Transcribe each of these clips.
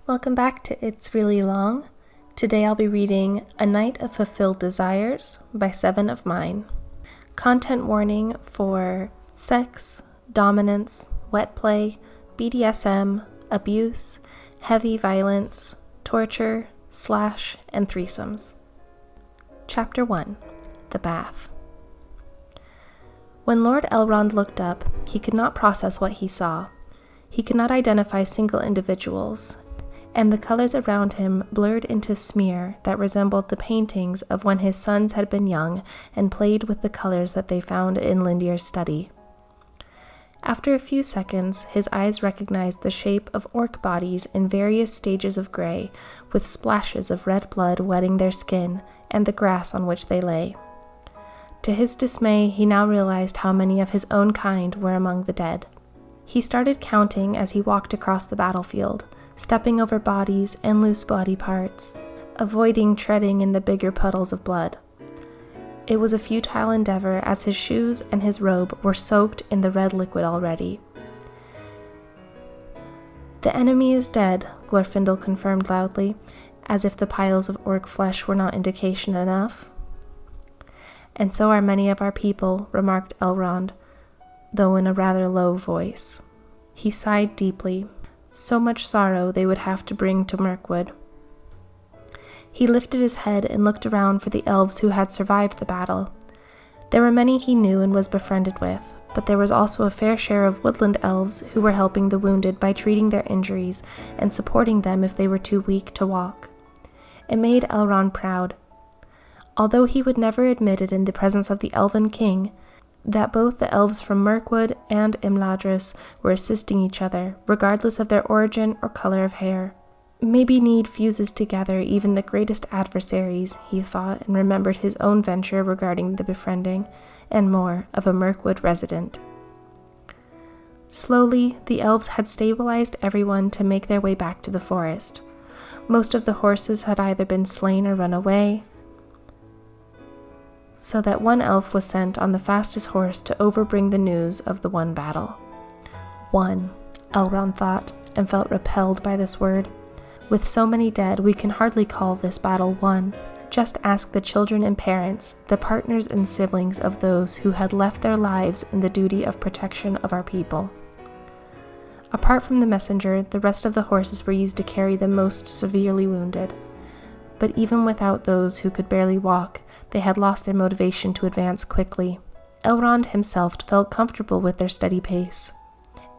Welcome back to It's Really Long. Today I'll be reading A Night of Fulfilled Desires by sevenofmine. Content warning for sex, dominance, wet play, BDSM, abuse, heavy violence, torture, slash, and threesomes. Chapter 1. The Bath. When Lord Elrond looked up, he could not process what he saw. He could not identify single individuals, and the colors around him blurred into smear that resembled the paintings of when his sons had been young and played with the colors that they found in Lindir's study. After a few seconds, his eyes recognized the shape of orc bodies in various stages of gray, with splashes of red blood wetting their skin and the grass on which they lay. To his dismay, he now realized how many of his own kind were among the dead. He started counting as he walked across the battlefield, stepping over bodies and loose body parts, avoiding treading in the bigger puddles of blood. It was a futile endeavor, as his shoes and his robe were soaked in the red liquid already. "The enemy is dead," Glorfindel confirmed loudly, as if the piles of orc flesh were not indication enough. "And so are many of our people," remarked Elrond, though in a rather low voice. He sighed deeply. So much sorrow they would have to bring to Mirkwood. He lifted his head and looked around for the elves who had survived the battle. There were many he knew and was befriended with, but there was also a fair share of woodland elves who were helping the wounded by treating their injuries and supporting them if they were too weak to walk. It made Elrond proud. Although he would never admit it in the presence of the Elven King, that both the elves from Mirkwood and Imladris were assisting each other, regardless of their origin or color of hair. Maybe need fuses together even the greatest adversaries, he thought, and remembered his own venture regarding the befriending, and more, of a Mirkwood resident. Slowly, the elves had stabilized everyone to make their way back to the forest. Most of the horses had either been slain or run away, so that one elf was sent on the fastest horse to overbring the news of the one battle. One, Elrond thought, and felt repelled by this word. With so many dead, we can hardly call this battle won. Just ask the children and parents, the partners and siblings of those who had left their lives in the duty of protection of our people. Apart from the messenger, the rest of the horses were used to carry the most severely wounded. But even without those who could barely walk, they had lost their motivation to advance quickly. Elrond himself felt comfortable with their steady pace.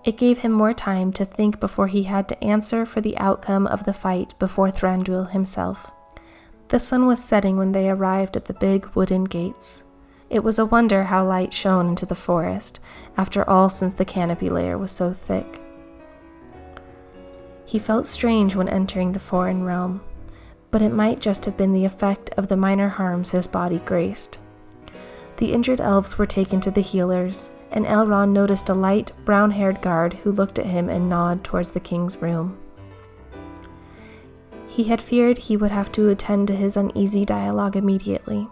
It gave him more time to think before he had to answer for the outcome of the fight before Thranduil himself. The sun was setting when they arrived at the big wooden gates. It was a wonder how light shone into the forest, after all, since the canopy layer was so thick. He felt strange when entering the foreign realm, but it might just have been the effect of the minor harms his body graced. The injured elves were taken to the healers, and Elrond noticed a light, brown-haired guard who looked at him and nodded towards the king's room. He had feared he would have to attend to his uneasy dialogue immediately.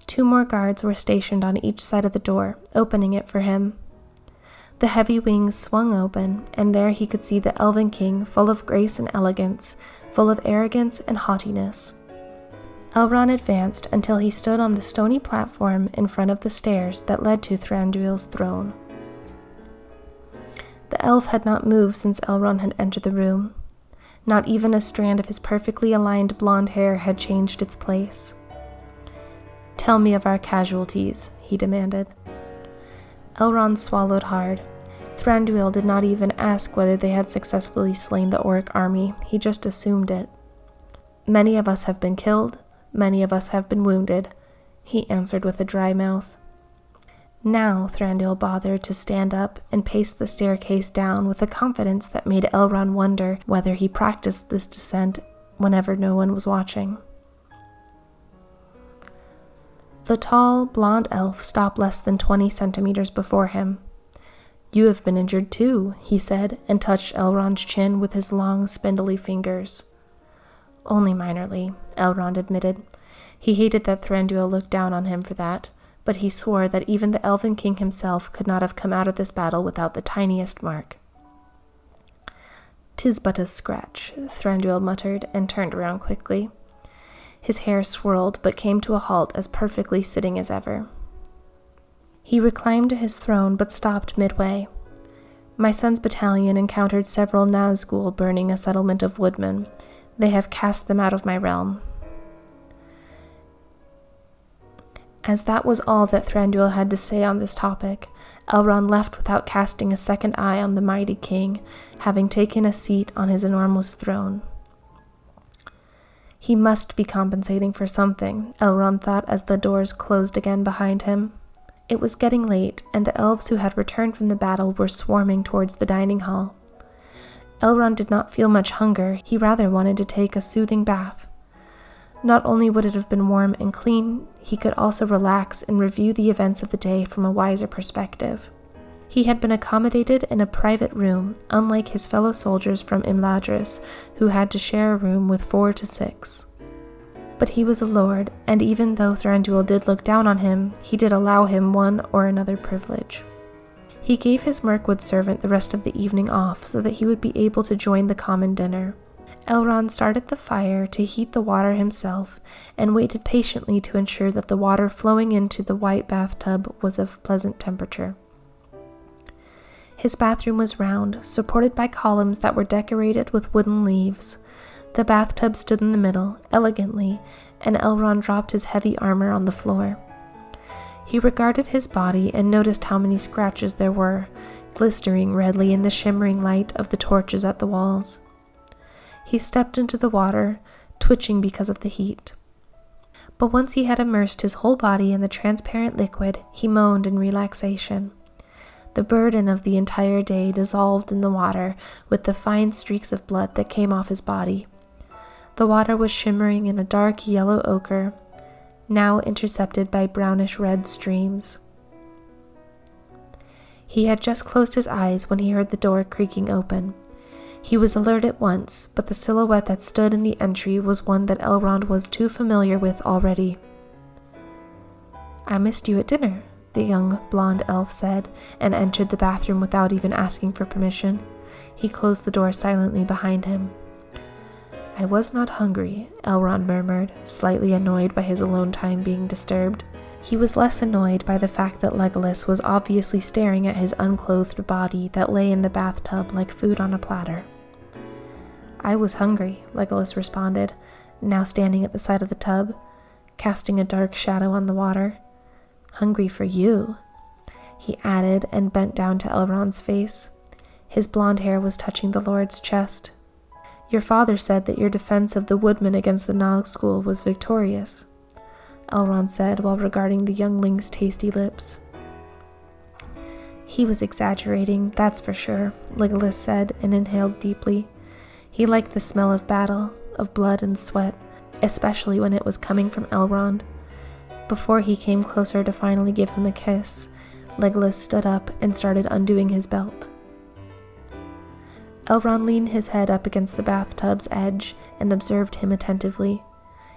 2 more guards were stationed on each side of the door, opening it for him. The heavy wings swung open, and there he could see the Elven King, full of grace and elegance, full of arrogance and haughtiness. Elrond advanced until he stood on the stony platform in front of the stairs that led to Thranduil's throne. The elf had not moved since Elrond had entered the room. Not even a strand of his perfectly aligned blonde hair had changed its place. "Tell me of our casualties," he demanded. Elrond swallowed hard. Thranduil did not even ask whether they had successfully slain the orc army, he just assumed it. "Many of us have been killed, many of us have been wounded," he answered with a dry mouth. Now Thranduil bothered to stand up and pace the staircase down with a confidence that made Elrond wonder whether he practiced this descent whenever no one was watching. The tall, blonde elf stopped less than 20 centimeters before him. "You have been injured too," he said, and touched Elrond's chin with his long, spindly fingers. "Only minorly," Elrond admitted. He hated that Thranduil looked down on him for that, but he swore that even the Elven King himself could not have come out of this battle without the tiniest mark. "'Tis but a scratch," Thranduil muttered, and turned around quickly. His hair swirled, but came to a halt as perfectly sitting as ever. He reclimbed to his throne, but stopped midway. "My son's battalion encountered several Nazgul burning a settlement of woodmen. They have cast them out of my realm." As that was all that Thranduil had to say on this topic, Elrond left without casting a second eye on the mighty king, having taken a seat on his enormous throne. He must be compensating for something, Elrond thought as the doors closed again behind him. It was getting late, and the elves who had returned from the battle were swarming towards the dining hall. Elrond did not feel much hunger, he rather wanted to take a soothing bath. Not only would it have been warm and clean, he could also relax and review the events of the day from a wiser perspective. He had been accommodated in a private room, unlike his fellow soldiers from Imladris, who had to share a room with 4 to 6. But he was a lord, and even though Thranduil did look down on him, he did allow him one or another privilege. He gave his Mirkwood servant the rest of the evening off so that he would be able to join the common dinner. Elrond started the fire to heat the water himself, and waited patiently to ensure that the water flowing into the white bathtub was of pleasant temperature. His bathroom was round, supported by columns that were decorated with wooden leaves. The bathtub stood in the middle, elegantly, and Elrond dropped his heavy armor on the floor. He regarded his body and noticed how many scratches there were, glistering redly in the shimmering light of the torches at the walls. He stepped into the water, twitching because of the heat. But once he had immersed his whole body in the transparent liquid, he moaned in relaxation. The burden of the entire day dissolved in the water with the fine streaks of blood that came off his body. The water was shimmering in a dark yellow ochre, now intercepted by brownish-red streams. He had just closed his eyes when he heard the door creaking open. He was alert at once, but the silhouette that stood in the entry was one that Elrond was too familiar with already. "I missed you at dinner," the young blonde elf said, and entered the bathroom without even asking for permission. He closed the door silently behind him. "I was not hungry," Elrond murmured, slightly annoyed by his alone time being disturbed. He was less annoyed by the fact that Legolas was obviously staring at his unclothed body that lay in the bathtub like food on a platter. "I was hungry," Legolas responded, now standing at the side of the tub, casting a dark shadow on the water. "Hungry for you," he added and bent down to Elrond's face. His blonde hair was touching the Lord's chest. "Your father said that your defense of the woodmen against the Nazgul was victorious," Elrond said while regarding the youngling's tasty lips. "He was exaggerating, that's for sure," Legolas said and inhaled deeply. He liked the smell of battle, of blood and sweat, especially when it was coming from Elrond. Before he came closer to finally give him a kiss, Legolas stood up and started undoing his belt. Elrond leaned his head up against the bathtub's edge and observed him attentively.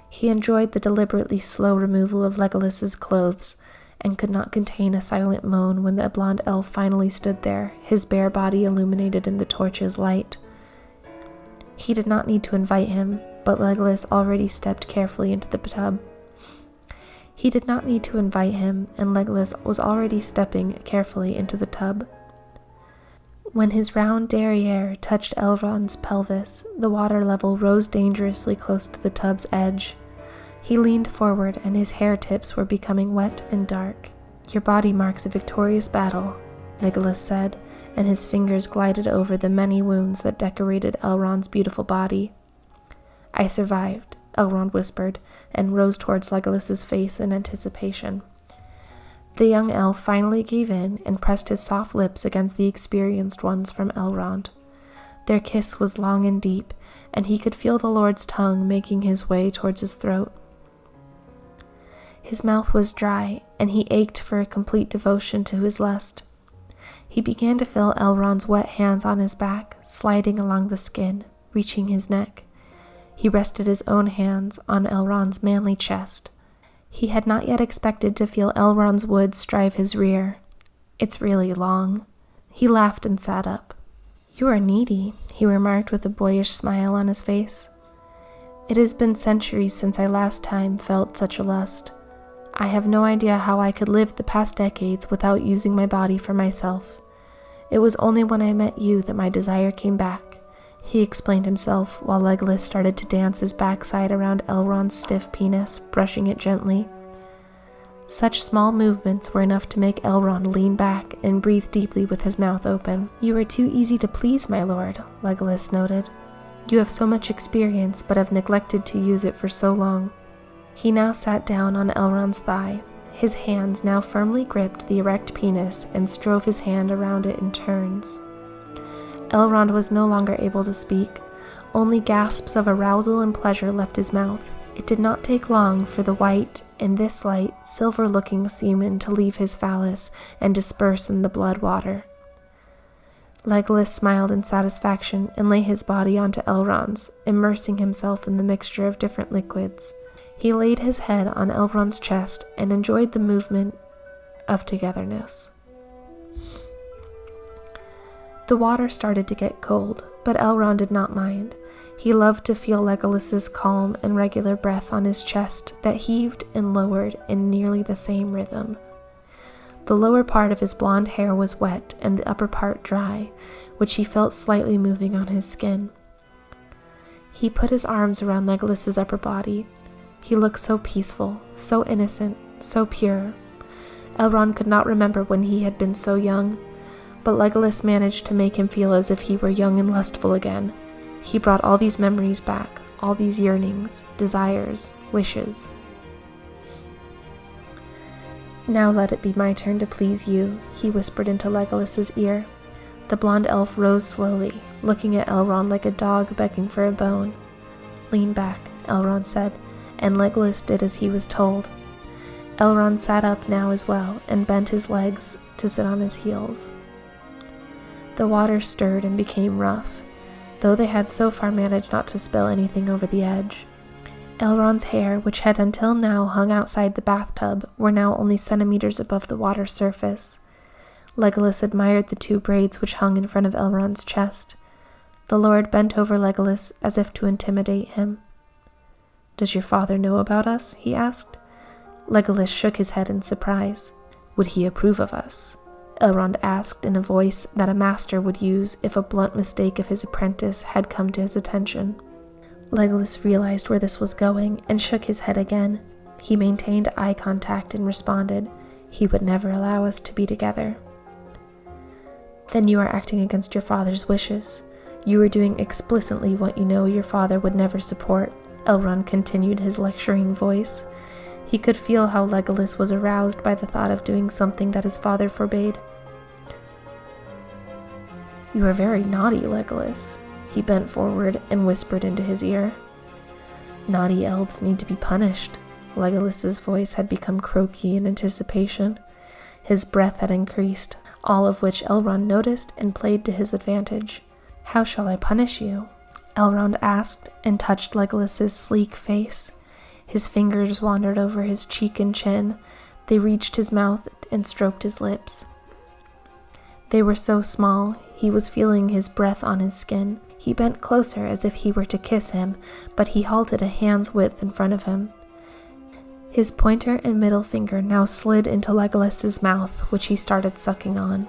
He enjoyed the deliberately slow removal of Legolas's clothes, and could not contain a silent moan when the blonde elf finally stood there, his bare body illuminated in the torch's light. He did not need to invite him, but Legolas already stepped carefully into the tub. He did not need to invite him, and Legolas was already stepping carefully into the tub. When his round derriere touched Elrond's pelvis, the water level rose dangerously close to the tub's edge. He leaned forward, and his hair tips were becoming wet and dark. "Your body marks a victorious battle," Legolas said, and his fingers glided over the many wounds that decorated Elrond's beautiful body. "I survived," Elrond whispered, and rose towards Legolas's face in anticipation. The young elf finally gave in and pressed his soft lips against the experienced ones from Elrond. Their kiss was long and deep, and he could feel the Lord's tongue making his way towards his throat. His mouth was dry, and he ached for a complete devotion to his lust. He began to feel Elrond's wet hands on his back, sliding along the skin, reaching his neck. He rested his own hands on Elrond's manly chest. He had not yet expected to feel Elrond's wood strive his rear. "It's really long." He laughed and sat up. "You are needy," he remarked with a boyish smile on his face. "It has been centuries since I last time felt such a lust. I have no idea how I could live the past decades without using my body for myself. It was only when I met you that my desire came back," he explained himself while Legolas started to dance his backside around Elrond's stiff penis, brushing it gently. Such small movements were enough to make Elrond lean back and breathe deeply with his mouth open. "You are too easy to please, my lord," Legolas noted. "You have so much experience, but have neglected to use it for so long." He now sat down on Elrond's thigh. His hands now firmly gripped the erect penis and strove his hand around it in turns. Elrond was no longer able to speak. Only gasps of arousal and pleasure left his mouth. It did not take long for the white, in this light, silver-looking semen to leave his phallus and disperse in the blood water. Legolas smiled in satisfaction and lay his body onto Elrond's, immersing himself in the mixture of different liquids. He laid his head on Elrond's chest and enjoyed the movement of togetherness. The water started to get cold, but Elrond did not mind. He loved to feel Legolas's calm and regular breath on his chest that heaved and lowered in nearly the same rhythm. The lower part of his blonde hair was wet and the upper part dry, which he felt slightly moving on his skin. He put his arms around Legolas's upper body. He looked so peaceful, so innocent, so pure. Elrond could not remember when he had been so young, but Legolas managed to make him feel as if he were young and lustful again. He brought all these memories back, all these yearnings, desires, wishes. "Now let it be my turn to please you," he whispered into Legolas's ear. The blonde elf rose slowly, looking at Elrond like a dog begging for a bone. "Lean back," Elrond said, and Legolas did as he was told. Elrond sat up now as well and bent his legs to sit on his heels. The water stirred and became rough, though they had so far managed not to spill anything over the edge. Elrond's hair, which had until now hung outside the bathtub, were now only centimeters above the water's surface. Legolas admired the two braids which hung in front of Elrond's chest. The Lord bent over Legolas as if to intimidate him. "Does your father know about us?" he asked. Legolas shook his head in surprise. "Would he approve of us?" Elrond asked in a voice that a master would use if a blunt mistake of his apprentice had come to his attention. Legolas realized where this was going and shook his head again. He maintained eye contact and responded, "He would never allow us to be together." "Then you are acting against your father's wishes. You are doing explicitly what you know your father would never support," Elrond continued his lecturing voice. He could feel how Legolas was aroused by the thought of doing something that his father forbade. "You are very naughty, Legolas." He bent forward and whispered into his ear. "Naughty elves need to be punished." Legolas's voice had become croaky in anticipation. His breath had increased, all of which Elrond noticed and played to his advantage. "How shall I punish you?" Elrond asked and touched Legolas's sleek face. His fingers wandered over his cheek and chin. They reached his mouth and stroked his lips. They were so small, he was feeling his breath on his skin. He bent closer as if he were to kiss him, but he halted a hand's width in front of him. His pointer and middle finger now slid into Legolas's mouth, which he started sucking on.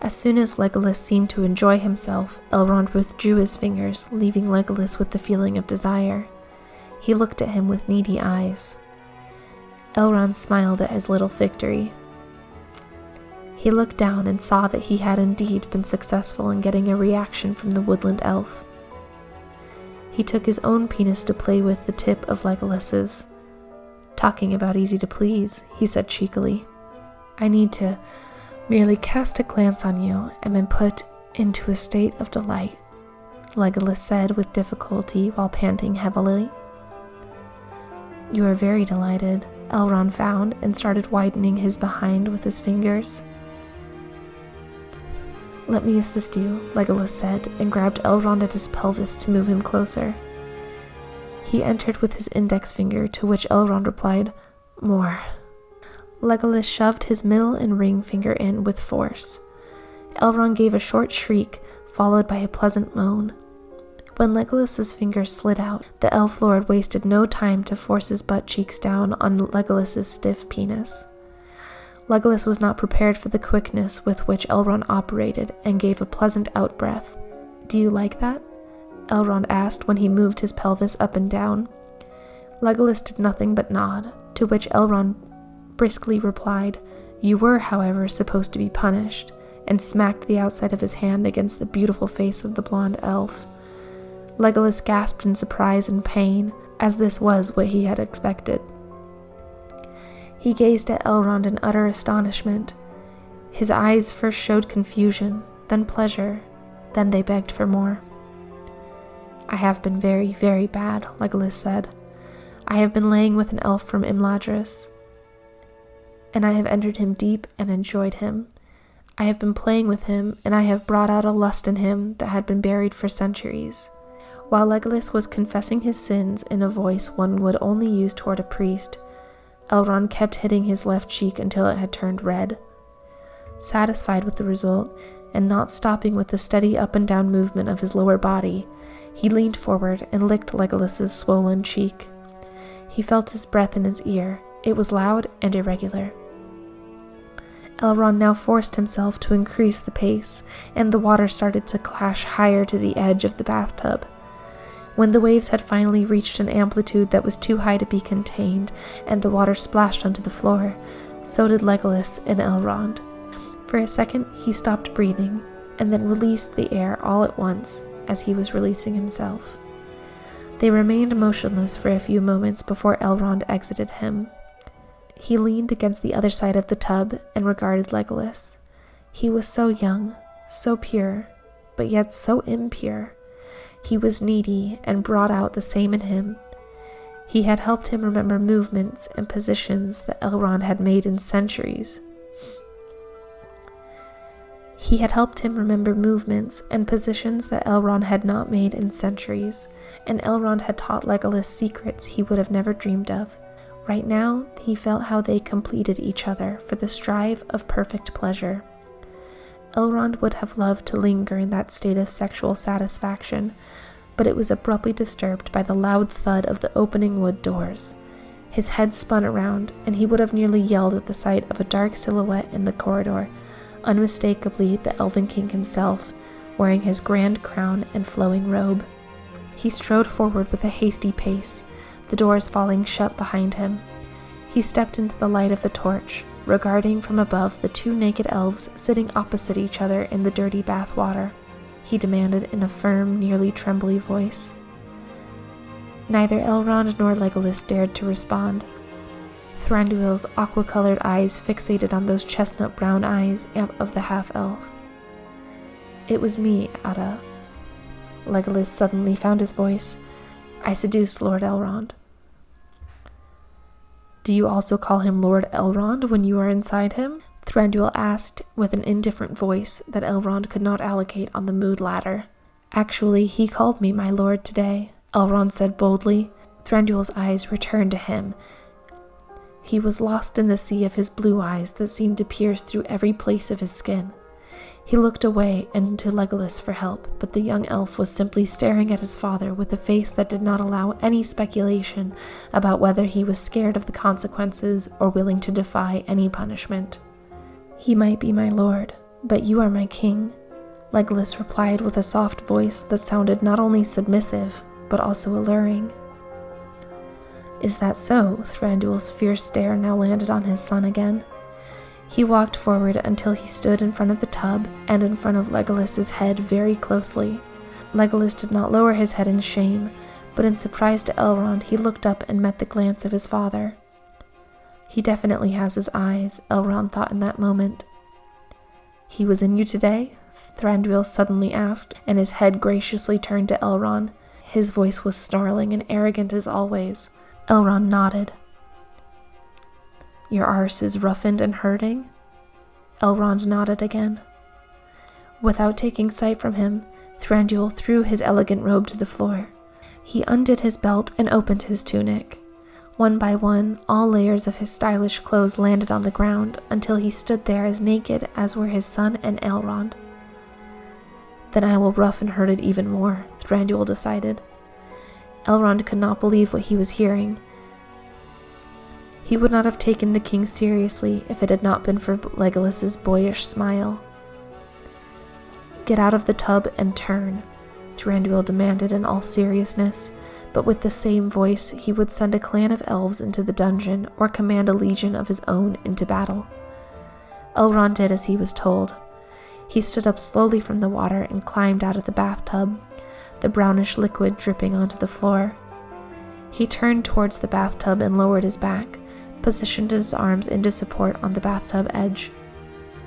As soon as Legolas seemed to enjoy himself, Elrond withdrew his fingers, leaving Legolas with the feeling of desire. He looked at him with needy eyes. Elrond smiled at his little victory. He looked down and saw that he had indeed been successful in getting a reaction from the woodland elf. He took his own penis to play with the tip of Legolas's. "Talking about easy to please," he said cheekily. "I need to merely cast a glance on you and been put into a state of delight," Legolas said with difficulty while panting heavily. "You are very delighted," Elrond found and started widening his behind with his fingers. "Let me assist you," Legolas said, and grabbed Elrond at his pelvis to move him closer. He entered with his index finger, to which Elrond replied, "More." Legolas shoved his middle and ring finger in with force. Elrond gave a short shriek, followed by a pleasant moan. When Legolas's fingers slid out, the elf lord wasted no time to force his butt cheeks down on Legolas's stiff penis. Legolas was not prepared for the quickness with which Elrond operated and gave a pleasant outbreath. "Do you like that?" Elrond asked when he moved his pelvis up and down. Legolas did nothing but nod, to which Elrond briskly replied, "You were, however, supposed to be punished," and smacked the outside of his hand against the beautiful face of the blonde elf. Legolas gasped in surprise and pain, as this was what he had expected. He gazed at Elrond in utter astonishment. His eyes first showed confusion, then pleasure, then they begged for more. "I have been very, very bad," Legolas said. "I have been laying with an elf from Imladris, and I have entered him deep and enjoyed him. I have been playing with him, and I have brought out a lust in him that had been buried for centuries." While Legolas was confessing his sins in a voice one would only use toward a priest, Elrond kept hitting his left cheek until it had turned red. Satisfied with the result, and not stopping with the steady up and down movement of his lower body, he leaned forward and licked Legolas's swollen cheek. He felt his breath in his ear. It was loud and irregular. Elrond now forced himself to increase the pace, and the water started to clash higher to the edge of the bathtub. When the waves had finally reached an amplitude that was too high to be contained, and the water splashed onto the floor, so did Legolas and Elrond. For a second, he stopped breathing, and then released the air all at once, as he was releasing himself. They remained motionless for a few moments before Elrond exited him. He leaned against the other side of the tub and regarded Legolas. He was so young, so pure, but yet so impure. He was needy and brought out the same in him. He had helped him remember movements and positions that Elrond had made in centuries. Had not made in centuries, and Elrond had taught Legolas secrets he would have never dreamed of. Right now, he felt how they completed each other for the strive of perfect pleasure. Elrond would have loved to linger in that state of sexual satisfaction, but it was abruptly disturbed by the loud thud of the opening wood doors. His head spun around, and he would have nearly yelled at the sight of a dark silhouette in the corridor, unmistakably the Elven King himself, wearing his grand crown and flowing robe. He strode forward with a hasty pace, the doors falling shut behind him. He stepped into the light of the torch, regarding from above the two naked elves sitting opposite each other in the dirty bath water. He demanded in a firm, nearly trembly voice. Neither Elrond nor Legolas dared to respond. Thranduil's aqua-colored eyes fixated on those chestnut-brown eyes of the half-elf. "It was me, Ada." Legolas suddenly found his voice. "I seduced Lord Elrond." "Do you also call him Lord Elrond when you are inside him?" Thranduil asked with an indifferent voice that Elrond could not allocate on the mood ladder. "Actually, he called me my lord today," Elrond said boldly. Thranduil's eyes returned to him. He was lost in the sea of his blue eyes that seemed to pierce through every place of his skin. He looked away and to Legolas for help, but the young elf was simply staring at his father with a face that did not allow any speculation about whether he was scared of the consequences or willing to defy any punishment. "He might be my lord, but you are my king," Legolas replied with a soft voice that sounded not only submissive, but also alluring. "Is that so?" Thranduil's fierce stare now landed on his son again. He walked forward until he stood in front of the tub and in front of Legolas's head very closely. Legolas did not lower his head in shame, but in surprise to Elrond he looked up and met the glance of his father. He definitely has his eyes, Elrond thought in that moment. "He was in you today?" Thranduil suddenly asked, and his head graciously turned to Elrond. His voice was snarling and arrogant as always. Elrond nodded. "Your arse is roughened and hurting?" Elrond nodded again. Without taking sight from him, Thranduil threw his elegant robe to the floor. He undid his belt and opened his tunic. One by one, all layers of his stylish clothes landed on the ground until he stood there as naked as were his son and Elrond. Then I will rough and hurt it even more, Thranduil decided. Elrond could not believe what he was hearing. He would not have taken the king seriously if it had not been for Legolas's boyish smile. "Get out of the tub and turn," Thranduil demanded in all seriousness, but with the same voice he would send a clan of elves into the dungeon or command a legion of his own into battle. Elrond did as he was told. He stood up slowly from the water and climbed out of the bathtub, the brownish liquid dripping onto the floor. He turned towards the bathtub and lowered his back, positioned his arms into support on the bathtub edge.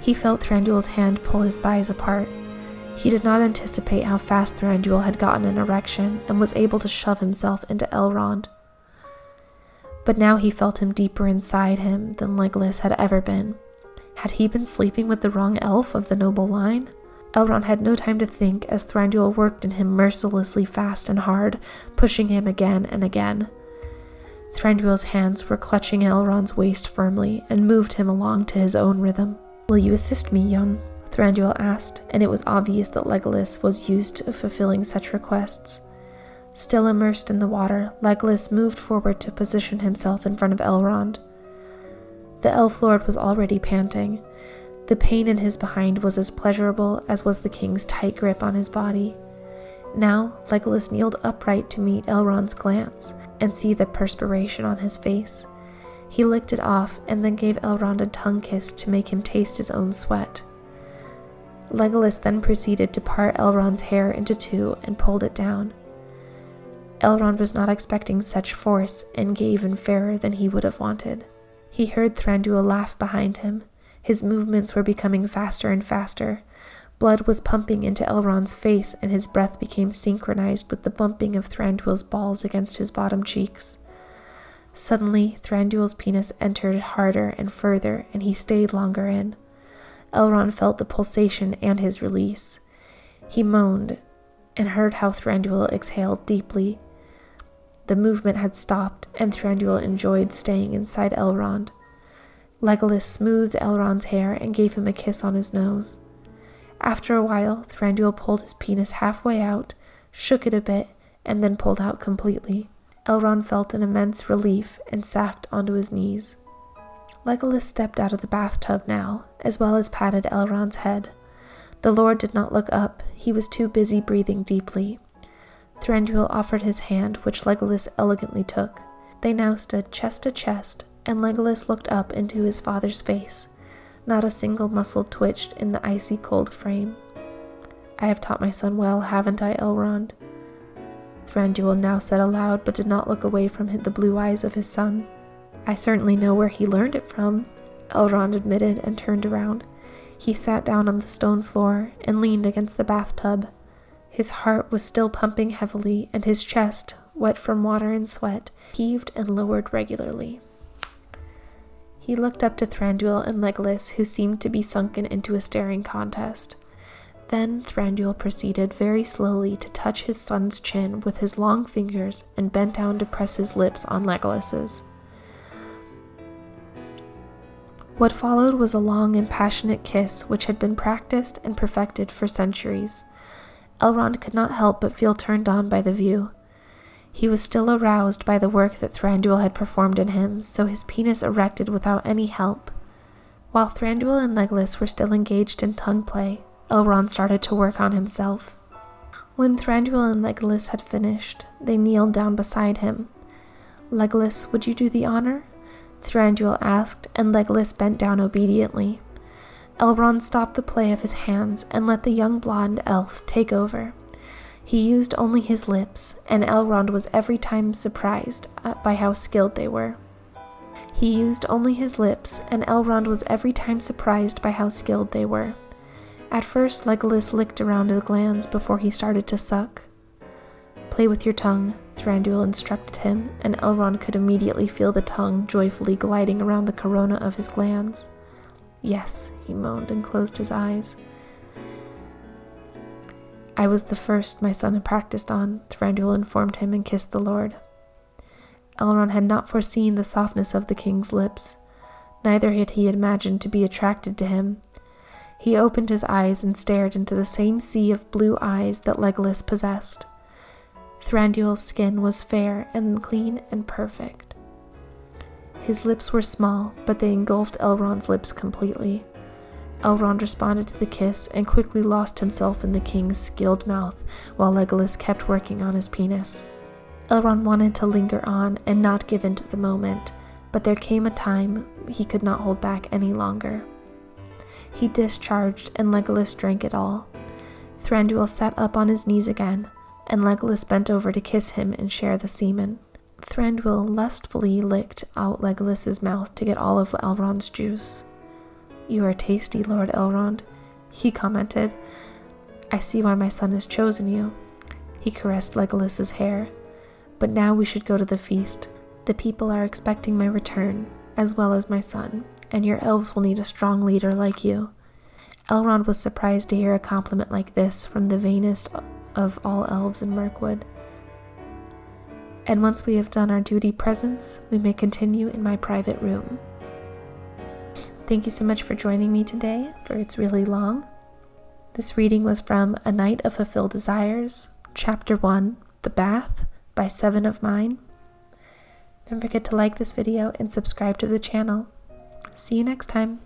He felt Thranduil's hand pull his thighs apart. He did not anticipate how fast Thranduil had gotten an erection and was able to shove himself into Elrond. But now he felt him deeper inside him than Legolas had ever been. Had he been sleeping with the wrong elf of the noble line? Elrond had no time to think as Thranduil worked in him mercilessly fast and hard, pushing him again and again. Thranduil's hands were clutching Elrond's waist firmly and moved him along to his own rhythm. "Will you assist me, Yon?" Thranduil asked, and it was obvious that Legolas was used to fulfilling such requests. Still immersed in the water, Legolas moved forward to position himself in front of Elrond. The elf lord was already panting. The pain in his behind was as pleasurable as was the king's tight grip on his body. Now, Legolas kneeled upright to meet Elrond's glance and see the perspiration on his face. He licked it off and then gave Elrond a tongue kiss to make him taste his own sweat. Legolas then proceeded to part Elrond's hair into two and pulled it down. Elrond was not expecting such force and gave even fairer than he would have wanted. He heard Thranduil laugh behind him. His movements were becoming faster and faster. Blood was pumping into Elrond's face, and his breath became synchronized with the bumping of Thranduil's balls against his bottom cheeks. Suddenly, Thranduil's penis entered harder and further, and he stayed longer in. Elrond felt the pulsation and his release. He moaned, and heard how Thranduil exhaled deeply. The movement had stopped, and Thranduil enjoyed staying inside Elrond. Legolas smoothed Elrond's hair and gave him a kiss on his nose. After a while, Thranduil pulled his penis halfway out, shook it a bit, and then pulled out completely. Elrond felt an immense relief and sagged onto his knees. Legolas stepped out of the bathtub now, as well as patted Elrond's head. The Lord did not look up. He was too busy breathing deeply. Thranduil offered his hand, which Legolas elegantly took. They now stood chest to chest, and Legolas looked up into his father's face. Not a single muscle twitched in the icy cold frame. "I have taught my son well, haven't I, Elrond?" Thranduil now said aloud, but did not look away from the blue eyes of his son. "I certainly know where he learned it from," Elrond admitted and turned around. He sat down on the stone floor and leaned against the bathtub. His heart was still pumping heavily, and his chest, wet from water and sweat, heaved and lowered regularly. He looked up to Thranduil and Legolas, who seemed to be sunken into a staring contest. Then Thranduil proceeded very slowly to touch his son's chin with his long fingers and bent down to press his lips on Legolas's. What followed was a long and passionate kiss which had been practiced and perfected for centuries. Elrond could not help but feel turned on by the view. He was still aroused by the work that Thranduil had performed in him, so his penis erected without any help. While Thranduil and Legolas were still engaged in tongue play, Elrond started to work on himself. When Thranduil and Legolas had finished, they kneeled down beside him. "Legolas, would you do the honor?" Thranduil asked, and Legolas bent down obediently. Elrond stopped the play of his hands and let the young blonde elf take over. He used only his lips, and Elrond was every time surprised by how skilled they were. He used only his lips, and Elrond was every time surprised by how skilled they were. At first, Legolas licked around the glands before he started to suck. "Play with your tongue," Thranduil instructed him, and Elrond could immediately feel the tongue joyfully gliding around the corona of his glands. "Yes," he moaned and closed his eyes. "I was the first my son had practiced on," Thranduil informed him and kissed the Lord. Elrond had not foreseen the softness of the king's lips. Neither had he imagined to be attracted to him. He opened his eyes and stared into the same sea of blue eyes that Legolas possessed. Thranduil's skin was fair and clean and perfect. His lips were small, but they engulfed Elrond's lips completely. Elrond responded to the kiss and quickly lost himself in the king's skilled mouth while Legolas kept working on his penis. Elrond wanted to linger on and not give in to the moment, but there came a time he could not hold back any longer. He discharged, and Legolas drank it all. Thranduil sat up on his knees again, and Legolas bent over to kiss him and share the semen. Thranduil lustfully licked out Legolas's mouth to get all of Elrond's juice. "You are tasty, Lord Elrond," he commented. "I see why my son has chosen you." He caressed Legolas's hair. "But now we should go to the feast. The people are expecting my return, as well as my son, and your elves will need a strong leader like you." Elrond was surprised to hear a compliment like this from the vainest of all elves in Mirkwood. "And once we have done our duty presents, we may continue in my private room." Thank you so much for joining me today, for it's really long. This reading was from A Night of Fulfilled Desires, Chapter 1, The Bath, by sevenofmine. Don't forget to like this video and subscribe to the channel. See you next time.